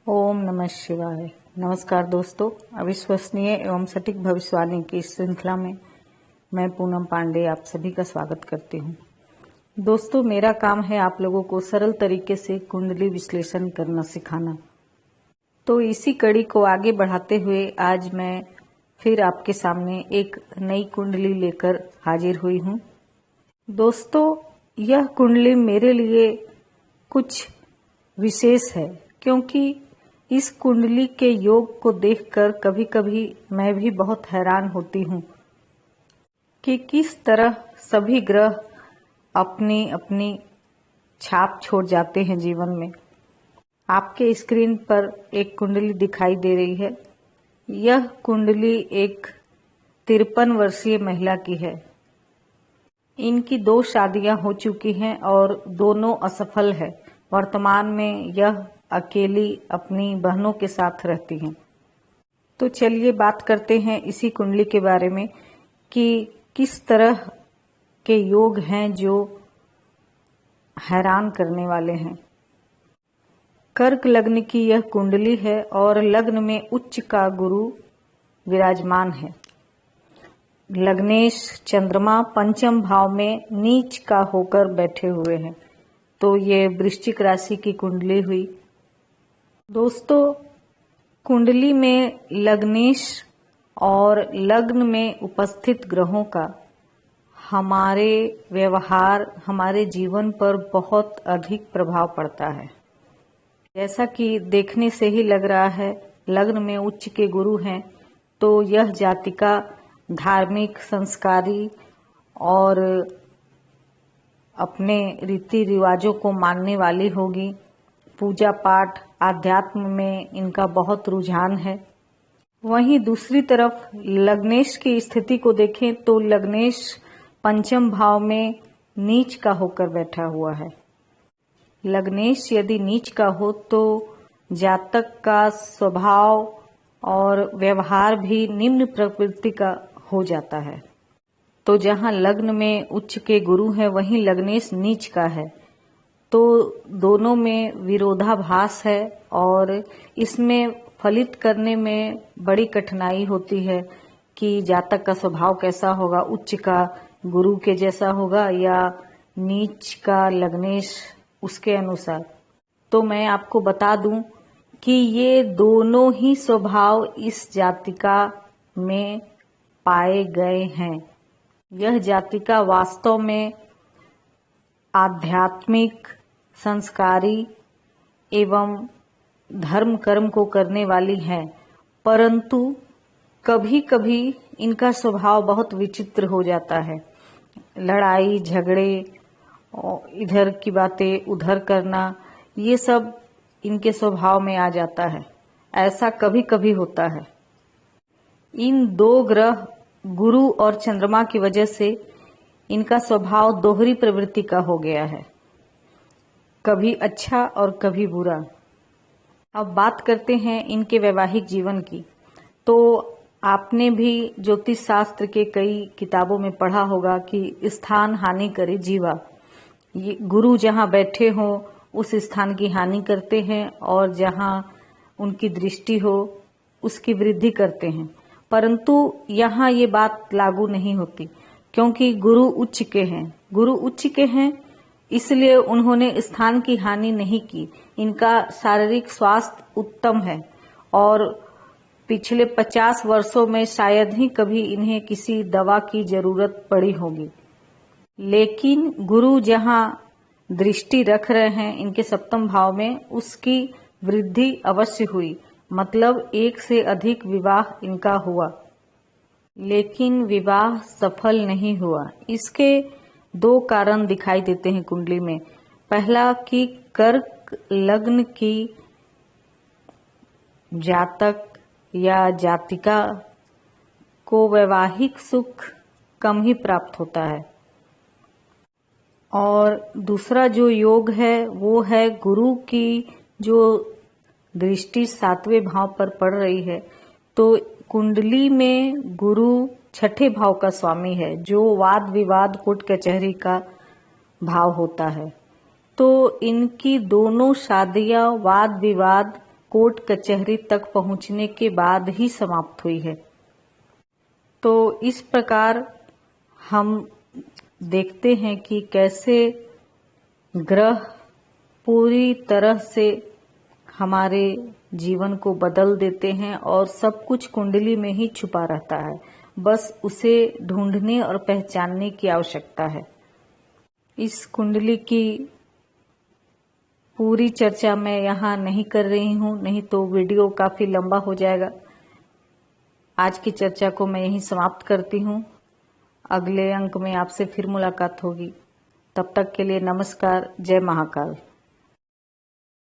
ओम नमः शिवाय। नमस्कार दोस्तों, अविश्वसनीय एवं सटीक भविष्यवाणी की इस श्रृंखला में मैं पूनम पांडे आप सभी का स्वागत करती हूँ। दोस्तों, मेरा काम है आप लोगों को सरल तरीके से कुंडली विश्लेषण करना सिखाना। तो इसी कड़ी को आगे बढ़ाते हुए आज मैं फिर आपके सामने एक नई कुंडली लेकर हाजिर हुई हूँ। दोस्तों, यह कुंडली मेरे लिए कुछ विशेष है क्योंकि इस कुंडली के योग को देखकर कभी कभी मैं भी बहुत हैरान होती हूँ कि किस तरह सभी ग्रह अपनी अपनी छाप छोड़ जाते हैं जीवन में। आपके स्क्रीन पर एक कुंडली दिखाई दे रही है। यह कुंडली एक 53 वर्षीय महिला की है। इनकी 2 शादियां हो चुकी हैं और दोनों असफल है। वर्तमान में यह अकेली अपनी बहनों के साथ रहती हैं। तो चलिए बात करते हैं इसी कुंडली के बारे में कि किस तरह के योग हैं जो हैरान करने वाले हैं। कर्क लग्न की यह कुंडली है और लग्न में उच्च का गुरु विराजमान है। लग्नेश चंद्रमा पंचम भाव में नीच का होकर बैठे हुए हैं। तो ये वृश्चिक राशि की कुंडली हुई। दोस्तों, कुंडली में लग्नेश और लग्न में उपस्थित ग्रहों का हमारे व्यवहार, हमारे जीवन पर बहुत अधिक प्रभाव पड़ता है। जैसा कि देखने से ही लग रहा है, लग्न में उच्च के गुरु हैं, तो यह जातिका धार्मिक, संस्कारी और अपने रीति रिवाजों को मानने वाली होगी। पूजा पाठ, आध्यात्म में इनका बहुत रुझान है। वहीं दूसरी तरफ लग्नेश की स्थिति को देखें तो लग्नेश पंचम भाव में नीच का होकर बैठा हुआ है। लग्नेश यदि नीच का हो तो जातक का स्वभाव और व्यवहार भी निम्न प्रवृत्ति का हो जाता है। तो जहां लग्न में उच्च के गुरु हैं वहीं लग्नेश नीच का है, तो दोनों में विरोधाभास है और इसमें फलित करने में बड़ी कठिनाई होती है कि जातक का स्वभाव कैसा होगा, उच्च का गुरु के जैसा होगा या नीच का लग्नेश उसके अनुसार। तो मैं आपको बता दूं कि ये दोनों ही स्वभाव इस जातिका में पाए गए हैं। यह जातिका वास्तव में आध्यात्मिक, संस्कारी एवं धर्म कर्म को करने वाली है, परंतु कभी कभी इनका स्वभाव बहुत विचित्र हो जाता है। लड़ाई झगड़े, इधर की बातें उधर करना, ये सब इनके स्वभाव में आ जाता है। ऐसा कभी कभी होता है। इन 2 ग्रह गुरु और चंद्रमा की वजह से इनका स्वभाव दोहरी प्रवृत्ति का हो गया है, कभी अच्छा और कभी बुरा। अब बात करते हैं इनके वैवाहिक जीवन की। तो आपने भी ज्योतिष शास्त्र के कई किताबों में पढ़ा होगा कि स्थान हानि करे जीवा। ये गुरु जहां बैठे हो उस स्थान की हानि करते हैं और जहां उनकी दृष्टि हो उसकी वृद्धि करते हैं। परंतु यहाँ ये बात लागू नहीं होती क्योंकि गुरु उच्च के हैं। गुरु उच्च के हैं इसलिए उन्होंने स्थान की हानि नहीं की। इनका शारीरिक स्वास्थ्य उत्तम है और पिछले 50 वर्षों में शायद ही कभी इन्हें किसी दवा की जरूरत पड़ी होगी। लेकिन गुरु जहां दृष्टि रख रहे हैं इनके सप्तम भाव में, उसकी वृद्धि अवश्य हुई। मतलब 1 से अधिक विवाह इनका हुआ, लेकिन विवाह सफल नहीं हुआ। इसके 2 कारण दिखाई देते हैं कुंडली में। पहला कि कर्क लग्न की जातक या जातिका को वैवाहिक सुख कम ही प्राप्त होता है। और दूसरा जो योग है वो है गुरु की जो दृष्टि 7वें भाव पर पड़ रही है। तो कुंडली में गुरु 6ठे भाव का स्वामी है जो वाद विवाद कोर्ट कचहरी का भाव होता है। तो इनकी दोनों शादियां वाद विवाद कोर्ट कचहरी तक पहुंचने के बाद ही समाप्त हुई है। तो इस प्रकार हम देखते हैं कि कैसे ग्रह पूरी तरह से हमारे जीवन को बदल देते हैं और सब कुछ कुंडली में ही छुपा रहता है, बस उसे ढूंढने और पहचानने की आवश्यकता है। इस कुंडली की पूरी चर्चा मैं यहाँ नहीं कर रही हूँ, नहीं तो वीडियो काफी लंबा हो जाएगा। आज की चर्चा को मैं यहीं समाप्त करती हूँ। अगले अंक में आपसे फिर मुलाकात होगी। तब तक के लिए नमस्कार। जय महाकाल।